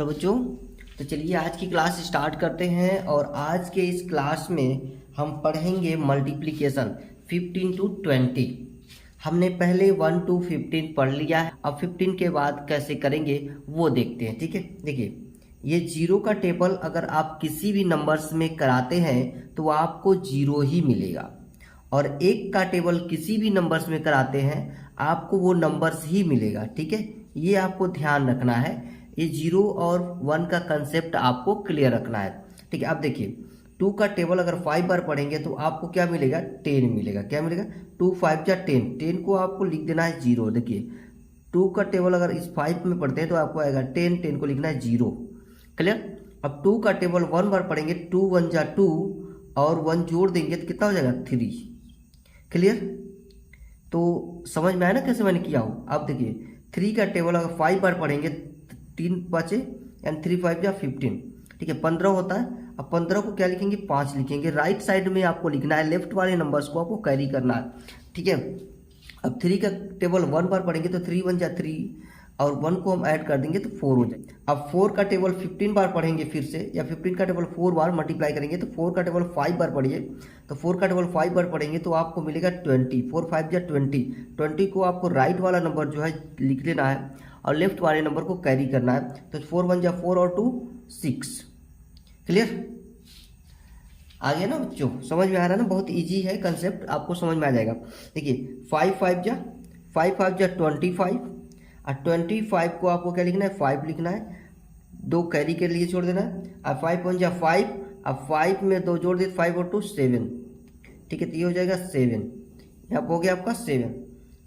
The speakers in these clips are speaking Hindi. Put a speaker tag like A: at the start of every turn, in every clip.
A: हेलो बच्चों। तो चलिए आज की क्लास स्टार्ट करते हैं और आज के इस क्लास में हम पढ़ेंगे मल्टीप्लिकेशन 15 टू 20। हमने पहले 1 टू 15 पढ़ लिया है, अब 15 के बाद कैसे करेंगे वो देखते हैं। ठीक है, देखिए ये जीरो का टेबल अगर आप किसी भी नंबर्स में कराते हैं तो आपको जीरो ही मिलेगा, और एक का टेबल किसी भी नंबर्स में कराते हैं आपको वो नंबर्स ही मिलेगा। ठीक है, ये आपको ध्यान रखना है। ये जीरो और वन का कंसेप्ट आपको क्लियर रखना है। ठीक है, अब देखिए टू का टेबल अगर 5 बार पढ़ेंगे तो आपको क्या मिलेगा, 10 मिलेगा। क्या मिलेगा, 2 5 जा 10। 10 को आपको लिख देना है जीरो। देखिए टू का टेबल अगर इस 5 में पढ़ते हैं तो आपको आएगा 10, 10 को लिखना है जीरो। क्लियर। अब टू का टेबल 1 बार पढ़ेंगे, 2 1 जा 2 और 1 जोड़ देंगे तो कितना हो जाएगा, 3। क्लियर। तो समझ में आया ना कैसे मैंने किया हो। अब देखिए 3 का टेबल अगर 5 बार पढ़ेंगे, 3 बचे यानी 3 5 या 15। ठीक है, 15 होता है। अब 15 को क्या लिखेंगे, 5 लिखेंगे। राइट साइड में आपको लिखना है, लेफ्ट वाले नंबर्स को आपको कैरी करना है। ठीक है, अब 3 का टेबल 1 बार पढ़ेंगे तो 3 1 जा 3 और 1 को हम ऐड कर देंगे तो 4 हो जाए। अब 4 का टेबल 15 बार पढ़ेंगे फिर से, या 15 का टेबल 4 बार मल्टीप्लाई करेंगे तो 4 का टेबल 5 बार पढ़िए, तो 4 का टेबल 5 बार पढ़ेंगे तो आपको मिलेगा 20। 4 5 जा 20। 20 को आपको राइट वाला नंबर जो है लिख लेना है और लेफ्ट वाले नंबर को कैरी करना है। तो 4 1 जा 4 और 2 6। क्लियर। आ गया ना बच्चों, समझ में आ रहा है ना, बहुत इजी है कंसेप्ट, आपको समझ में आ जाएगा। देखिए 5 5 जा 25 और 25 को आपको क्या लिखना है, 5 लिखना है, 2 कैरी के लिए छोड़ देना है। अब 5 1 जा 5, अब 5 में 2 जोड़ दे, 5 और 2 7। ठीक है, तो ये हो जाएगा 7। यहाँ पर हो गया आपका 7।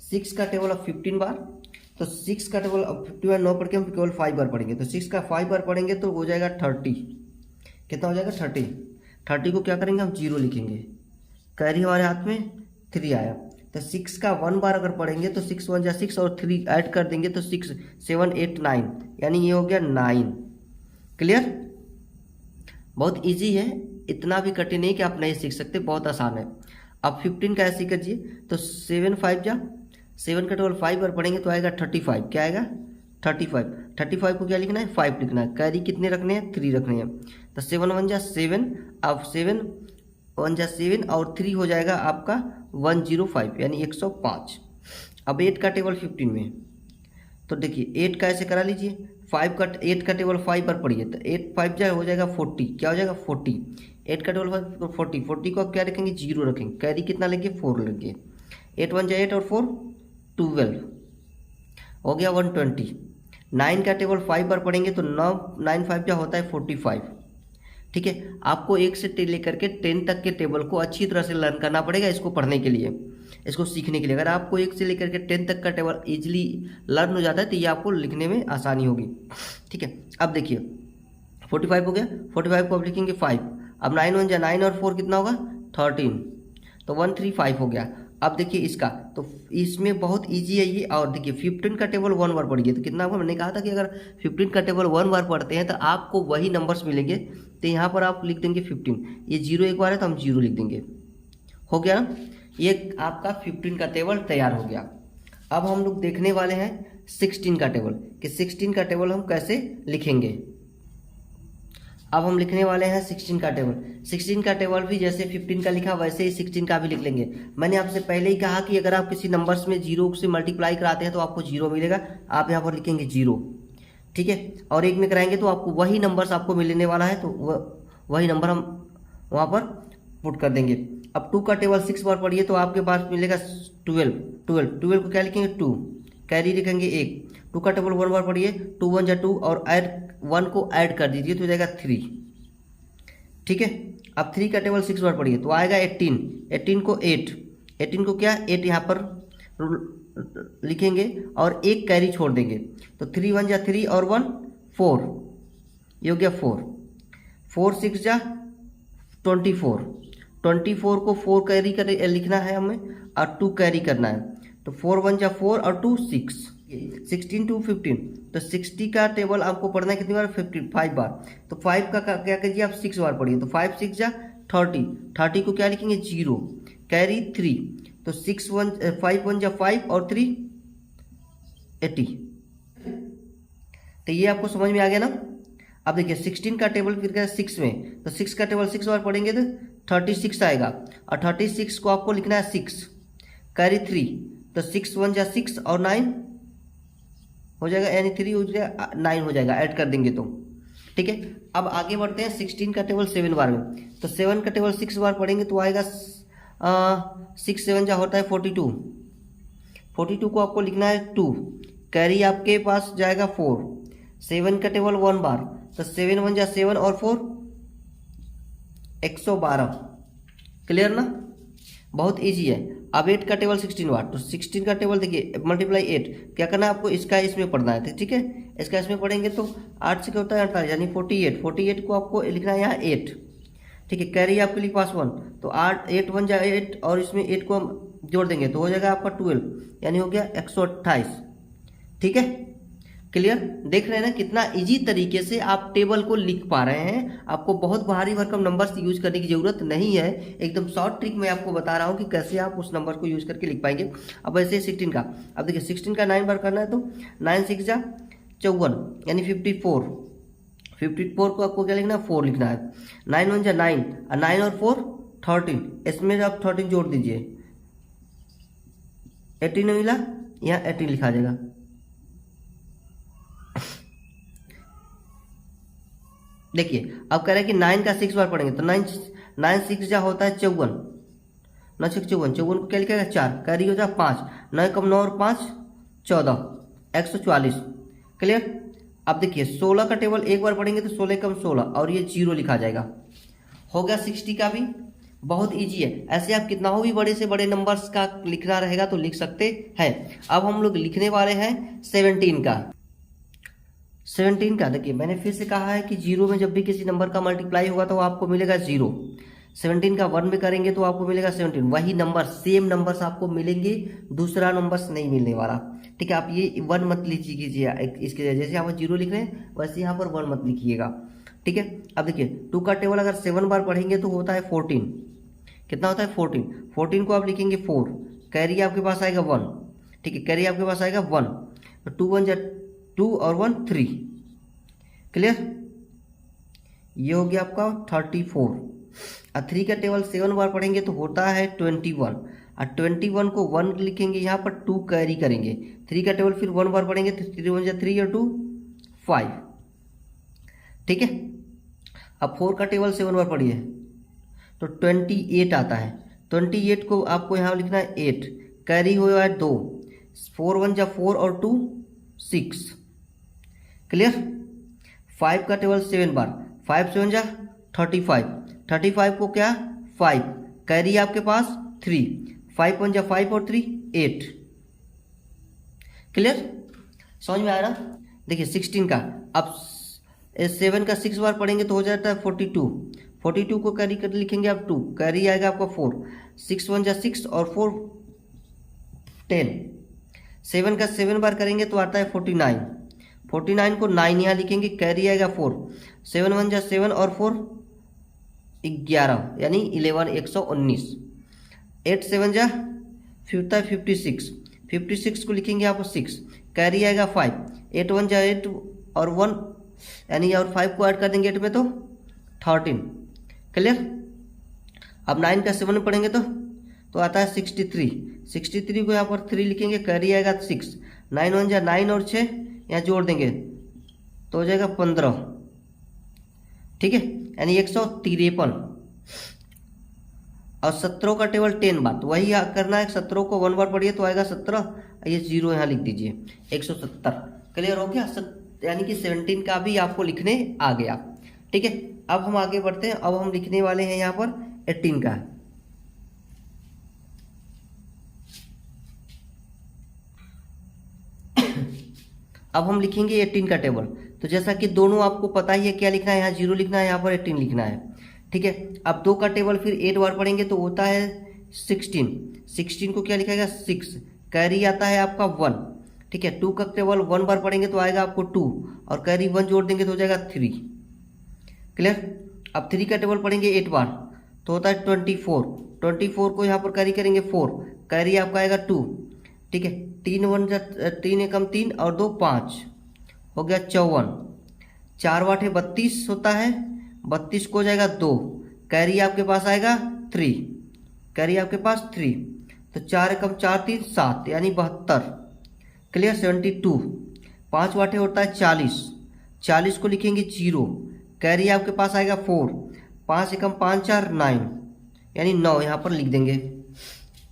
A: 6 का टेबल अब 15 बार, तो 6 का टेबल अब 50 बार 9 पढ़ के हम केवल 5 बार पढ़ेंगे, तो 6 का 5 बार पढ़ेंगे तो हो जाएगा 30। कितना हो जाएगा, 30। 30 को क्या करेंगे, हम जीरो लिखेंगे। कैरी हमारे हाथ में 3 आया, तो 6 का 1 बार अगर पढ़ेंगे तो 6 1 जा 6 और 3 ऐड कर देंगे तो 6 7 8 9, यानी ये हो गया 9। क्लियर। बहुत इजी है, इतना भी कठिन नहीं कि आप नहीं सीख सकते, बहुत आसान है। अब 15 का ऐसे कीजिए, तो 7 5 जा 7 का टेबल 5 बार पढ़ेंगे तो आएगा 35। क्या आएगा, 35। 35 को क्या लिखना है, 5 लिखना है। कैरी कितने रखने हैं, 3 रखने हैं। तो 7 1 जा 7, अब 7 1 जा 7 और 3 हो जाएगा आपका 105, यानी 105। अब 8 का टेबल 15 में, तो देखिए 8 का ऐसे करा लीजिए। 8 का टेबल 5 बार पढ़िए, तो 8 5 जा हो जाएगा 40। क्या हो जाएगा, 40। 8 का टेबल 40, 40 को आप क्या रखेंगे, जीरो रखेंगे। कैरी कितना लेंगे, 4 लेंगे। 8 1 जा 8 और 4 12, हो गया 120। 9 का टेबल 5 बार पढ़ेंगे तो 9 5 जा होता है 45। ठीक है, आपको 1 से लेकर के 10 तक के टेबल को अच्छी तरह से लर्न करना पड़ेगा इसको पढ़ने के लिए, इसको सीखने के लिए। अगर आपको 1 से लेकर के 10 तक का टेबल इजीली लर्न हो जाता है तो ये आपको लिखने में आसानी होगी। ठीक है, अब देखिए 45 हो गया, 45 को अब लिखेंगे 5। अब 9 1 जा 9 और 4 कितना होगा, 13, तो 135 हो गया। अब देखिए इसका, तो इसमें बहुत इजी है ये। और देखिए 15 का टेबल 1 बार पढ़िए तो कितना होगा, मैंने कहा था कि अगर 15 का टेबल 1 बार पढ़ते हैं तो आपको वही नंबर्स मिलेंगे। तो यहाँ पर आप लिख देंगे 15, ये जीरो एक बार है तो हम जीरो लिख देंगे। हो गया ना, ये आपका 15 का टेबल तैयार हो गया। अब हम लोग देखने वाले हैं 16 का टेबल, कि 16 का टेबल हम कैसे लिखेंगे। अब हम लिखने वाले हैं 16 का टेबल। 16 का टेबल भी जैसे 15 का लिखा वैसे ही 16 का भी लिख लेंगे। मैंने आपसे पहले ही कहा कि अगर आप किसी नंबर्स में जीरो से मल्टीप्लाई कराते हैं तो आपको जीरो मिलेगा, आप यहाँ पर लिखेंगे जीरो। ठीक है, और एक में कराएंगे तो आपको वही नंबर्स आपको मिलने वाला है, तो वही नंबर हम वहाँ पर पुट कर देंगे। अब 2 का टेबल 6 बार पढ़िए तो आपके पास मिलेगा 12। 12 को क्या लिखेंगे, 2, कैरी लिखेंगे 1। 2 का टेबल 1 बार पढ़िए, 2 1 जा 2 और ऐड 1 को ऐड कर दीजिए तो हो जाएगा 3। ठीक है, अब 3 का टेबल 6 बार पढ़िए तो आएगा 18। 18 को 8, 18 को क्या 8 यहाँ पर लिखेंगे और एक कैरी छोड़ देंगे, तो 3 1 जा 3 और 1 4, ये हो गया 4। 4 6 जा 24, 24 को 4 कैरी कर लिखना है हमें और 2 कैरी करना है, तो 4 1 जा 4 और 2 6। 16 टू 15, तो 60 का टेबल आपको पढ़ना है कितनी बार, 5 बार। तो 5 का क्या कीजिए, आप 6 बार पढ़िए, तो 5 6 जा 30। 30 को क्या लिखेंगे, जीरो, कैरी 3, तो 5 1 जा 5 और 3 80। तो ये आपको समझ में आ गया ना। अब देखिए 16 का टेबल फिर क्या है 6 में, तो 6 का टेबल 6 बार पढ़ेंगे तो 36 आएगा, और 36 को आपको लिखना है 6 कैरी 3, तो 6 1 जा 6 और 9 हो जाएगा, यानी 3 हो जाएगा 9 हो जाएगा, ऐड कर देंगे तो ठीक है। अब आगे बढ़ते हैं 16 का टेबल 7 बार में, तो 7 का टेबल 6 बार पढ़ेंगे तो आएगा 6 7 जा होता है 42, 42 को आपको लिखना है 2, कैरी आपके पास जाएगा 4, 7 का टेबल 1 बार, तो 7 1 जा 7 और 4 112, क्लियर ना, बहुत इजी है। अब 8 का टेबल 16 बार, तो 16 का टेबल देखिए मल्टीप्लाई 8, क्या करना है आपको, इसका इसमें पढ़ना है, ठीक है, इसका इसमें पढ़ेंगे तो 8 से क्या होता है 48, यानी 48, 48 को आपको लिखना है यहाँ 8, ठीक है, कैरी आपके लिए पास 1, तो 8 8 1 जा 8 और इसमें 8 को हम जोड़ देंगे तो हो जाएगा आपका 12, यानी हो गया 128, ठीक है, क्लियर। देख रहे हैं ना कितना इजी तरीके से आप टेबल को लिख पा रहे हैं, आपको बहुत भारी भरकम नंबर्स यूज करने की जरूरत नहीं है, एकदम शॉर्ट ट्रिक में आपको बता रहा हूं कि कैसे आप उस नंबर को यूज करके लिख पाएंगे। अब ऐसे 16 का, अब देखिए 16 का 9 बार करना है तो 9 6 जा 54, यानी 54, 54 को आपको क्या लिखना है 4 लिखना है, 9 1 जा 9 और 9 और 4 13, इसमें आप 13 जोड़ दीजिए, 18 मिला, यहाँ 18 लिखा जाएगा। देखिए अब कह रहे हैं कि 9 का 6 बार पढ़ेंगे तो 9 6 जा होता है 54, 9 6 54, 54 को क्या लिखेगा 4, कैरी हो जाए 5, 9 कम 9 और 5 14, 144, क्लियर। अब देखिए 16 का टेबल एक बार पढ़ेंगे तो 16 कम 16 और ये 0 लिखा जाएगा, हो गया 60 का भी, बहुत इजी है। ऐसे आप कितना भी बड़े से बड़े नंबर्स का लिखना रहेगा तो लिख सकते हैं। अब हम लोग लिखने वाले हैं 17 का। 17 का देखिए मैंने फिर से कहा है कि 0 में जब भी किसी नंबर का मल्टीप्लाई होगा तो आपको मिलेगा 0, 17 का 1 में करेंगे तो आपको मिलेगा 17, वही नंबर सेम नंबर्स आपको मिलेंगे, दूसरा नंबर्स नहीं मिलने वाला, ठीक है। आप ये 1 मत लीजिए, इसके जैसे यहाँ पर 0 लिख रहे हैं वैसे यहाँ पर 1 मत लिखिएगा, ठीक है। अब देखिए 2 का टेबल अगर 7 बार पढ़ेंगे तो होता है 14, कितना होता है 14, 14 को आप लिखेंगे 4, कैरी आपके पास आएगा 1, ठीक है, कैरी आपके पास आएगा 1, तो 2 1 जा 2 और 1 3, क्लियर। ये हो गया आपका 34, और 3 का टेबल 7 बार पढ़ेंगे तो होता है 21, और 21 को 1 लिखेंगे यहाँ पर 2 कैरी करेंगे, 3 का टेबल फिर 1 बार पढ़ेंगे तो 3 1 जा 3 और 2 5, ठीक है। अब 4 का टेबल 7 बार पढ़िए तो 28 आता है, 28 को आपको यहाँ लिखना है 8, कैरी हुआ है 2, 4 1 जा 4 और 2 6, क्लियर। 5 का टेबल 7 बार, 5 7 जा 35, 35 को क्या 5, कैरी आपके पास 3, 5 1 जा 5 और 3 8, क्लियर, समझ में आ रहा। देखिए 16 का, अब 7 का 6 बार पढ़ेंगे तो हो जाता है 42, 42 को कैरी कर लिखेंगे आप 2, कैरी आएगा आपका 4, 6 1 जा 6 और 4 10, 7 का 7 बार करेंगे तो आता है 49, 49 को 9 यहाँ लिखेंगे, कैरी आएगा 4, 7 1 जा 7 और 4 11, यानी 11 119, 8 7 जा 56, 56 को लिखेंगे आप 6, कैरी आएगा 5, 8 1 जा 8 और 1 यानी और 5 को ऐड कर देंगे 8 में तो 13, क्लियर। अब 9 का 7 पढ़ेंगे तो आता है 63, 63 को यहाँ पर 3 लिखेंगे, कैरी आएगा 6, 9 1 जा 9 और 6 यहाँ जोड़ देंगे तो हो जाएगा 15, ठीक है, यानी 153। और 17 का टेबल 10 बार, तो वही करना है, 17 को 1 बार पढ़िए तो आएगा 17, ये 0 यहाँ लिख दीजिए 170, क्लियर हो गया। यानी कि 17 का भी आपको लिखने आ गया, ठीक है। अब हम आगे बढ़ते हैं, अब हम लिखने वाले हैं यहाँ पर 18 का। अब हम लिखेंगे 18 का टेबल, तो जैसा कि दोनों आपको पता ही है क्या लिखना है, यहाँ 0 लिखना है, यहाँ पर 18 लिखना है, ठीक है। अब 2 का टेबल फिर 8 बार पढ़ेंगे तो होता है 16, 16 को क्या लिखेगा 6, कैरी आता है आपका 1, ठीक है। 2 का टेबल 1 बार पढ़ेंगे तो आएगा आपको 2 और कैरी 1 जोड़ देंगे तो हो जाएगा 3, क्लियर। अब 3 का टेबल पढ़ेंगे 8 बार तो होता है 24, 24 को यहाँ पर कैरी करेंगे 4, कैरी आपका आएगा 2, ठीक है। 3 1 3 एकम 3 और 2 5, हो गया 54, 4 वाटे 32 होता है, 32 को हो जाएगा 2, कैरी आपके पास आएगा 3, कैरी आपके पास 3, तो 4 एकम 4 3 7 यानी 72। क्लियर। 72। 5 वाटे होता है 40, 40 को लिखेंगे 0, कैरी आपके पास आएगा 4, 5 एकम 5 4 9 यानी 9 यहाँ पर लिख देंगे।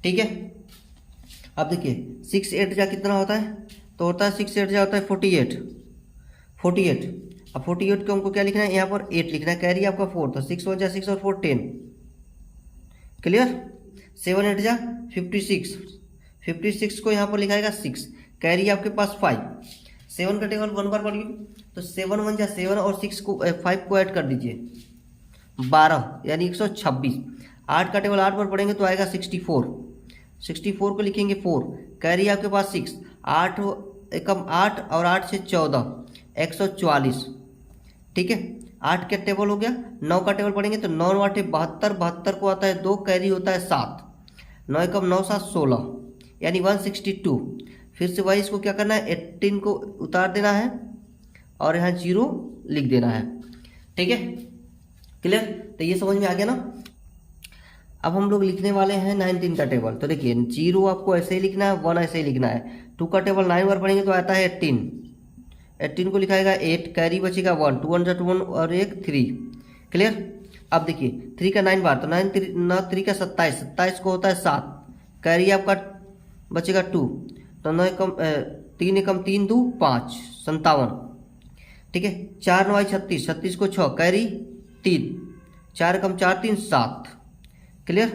A: ठीक है। अब देखिए 6 8 जा कितना होता है, तो होता है 6 8 जा होता है 48। 48। अब 48 को हमको क्या लिखना है, यहाँ पर 8 लिखना है, कैरी आपका 4, तो 6 1 जा 6 और 4 10। क्लियर। 7 8 जा 56, 56 को यहाँ पर लिखाएगा 6, कैरी आपके पास 5। 7 का टेबल 1 बार पढ़िए, तो 7 1 जा 7 और 6 को 5 को ऐड कर दीजिए 12 यानी 126। 8 का टेबल 8 बार पढ़ेंगे तो आएगा 64, 64 को लिखेंगे 4, कैरी आपके पास 6, 8 एकम 8 और 8 से 14 144। ठीक है। 8 का टेबल हो गया। 9 का टेबल पढ़ेंगे तो 9 वाटे 72, 72 को आता है 2, कैरी होता है 7, 9 एकम 9 7 16 यानी 162। फिर से वही इसको क्या करना है, 18 को उतार देना है और यहाँ 0 लिख देना है। ठीक है। क्लियर। तो ये समझ में आ गया ना। अब हम लोग लिखने वाले हैं 19 का टेबल। तो देखिए 0 आपको ऐसे ही लिखना है, 1 ऐसे ही लिखना है। 2 का टेबल 9 बार पढ़ेंगे तो आता है 18, 18 को लिखाएगा 8, कैरी बचेगा 1, 2 1 जा 2 1 और 1 3। क्लियर। अब देखिए 3 का 9 बार, तो 9 3 का 27, 27 को होता है 7, कैरी आपका बचेगा 2, तो 9 एकम 3 एकम 3 2 5 57। ठीक है। 4 9 36, 36 को 6, कैरी 3, 4 एकम 4 3 7। क्लियर।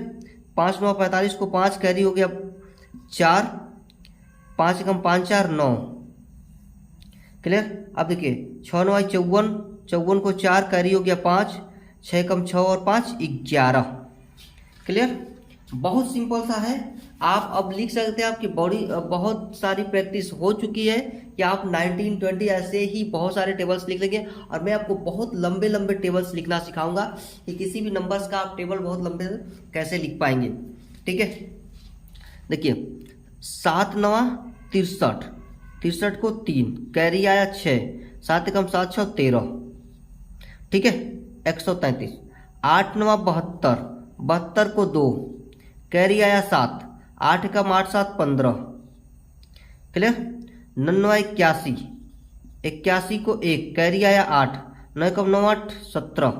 A: 5 9 45 को 5, कैरी हो गया 4, 5 एकम 5 4 9। क्लियर। अब देखिए 6 9 54, 54 को 4, कैरी हो गया 5, 6 एकम 6 और 5 11। क्लियर। बहुत सिंपल सा है। आप अब लिख सकते हैं, आपकी बॉडी बहुत सारी प्रैक्टिस हो चुकी है कि आप 19 20 ऐसे ही बहुत सारे टेबल्स लिख लेंगे। और मैं आपको बहुत लंबे लंबे टेबल्स लिखना सिखाऊंगा कि किसी भी नंबर्स का आप टेबल बहुत लंबे कैसे लिख पाएंगे। ठीक है। देखिए 7 9 63, 63 को 3, कैरी आया 6, 7 एकम 7 6 13। ठीक है। 133। 8 9 72, 72 को 2, कैरी आया 7, 8 एकम 8 7 15। क्लियर। 9 81, 81 को 1, कैरी आया 8, 9 एकम 9 8 17।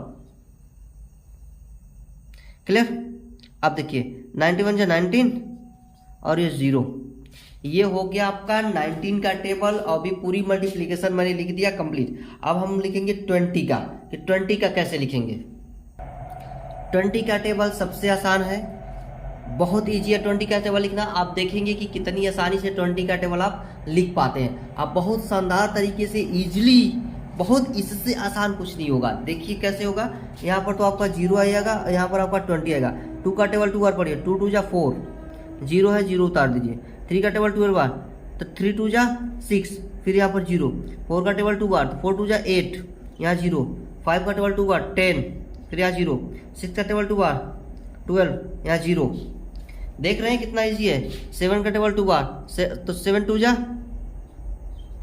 A: क्लियर। अब देखिए 91 जा 19 और ये 0, ये हो गया आपका 19 का टेबल। और अभी पूरी मल्टीप्लिकेशन मैंने लिख दिया कंप्लीट। अब हम लिखेंगे 20 का, कि 20 का कैसे लिखेंगे। 20 का टेबल सबसे आसान है, बहुत ईजी है 20 का टेबल लिखना। आप देखेंगे कि कितनी आसानी से 20 का टेबल आप लिख पाते हैं। आप बहुत शानदार तरीके से ईजिली, बहुत इससे आसान कुछ नहीं होगा। देखिए कैसे होगा। यहाँ पर तो आपका 0 आएगा, यहाँ पर आपका 20 आएगा। 2 का टेबल 2 बार पढ़िए, 2 2 जा 4, 0 है 0 उतार दीजिए। 3 का टेबल 2 बार, तो 3 2 जा 6, फिर यहाँ पर 0। 4 का टेबल 2 बार, तो 4 2 जा 8, यहाँ 0। 5 का टेबल 2 बार 10, फिर यहाँ 0। 6 का टेबल 2 बार 12, यहाँ 0। देख रहे हैं कितना इजी है। 7 का टेबल 2 बार, तो 7 2 जा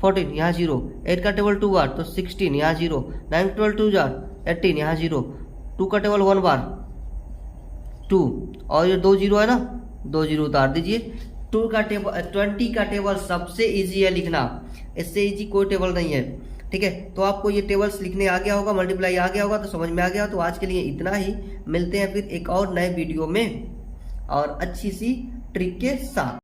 A: 14, यहाँ 0। 8 का टेबल 2 बार, तो 16, यहाँ 0। 9 12 2 जा 18, यहाँ 0। 2 का टेबल 1 बार 2, और ये 2 0 है ना, 2 0 उतार दीजिए। 20 का टेबल सबसे इजी है लिखना, इससे इजी कोई टेबल नहीं है। ठीक है। तो आपको ये टेबल्स लिखने आ गया होगा, मल्टीप्लाई आ गया होगा, तो समझ में आ गया। तो आज के लिए इतना ही, मिलते हैं फिर एक और नए वीडियो में और अच्छी सी ट्रिक के साथ।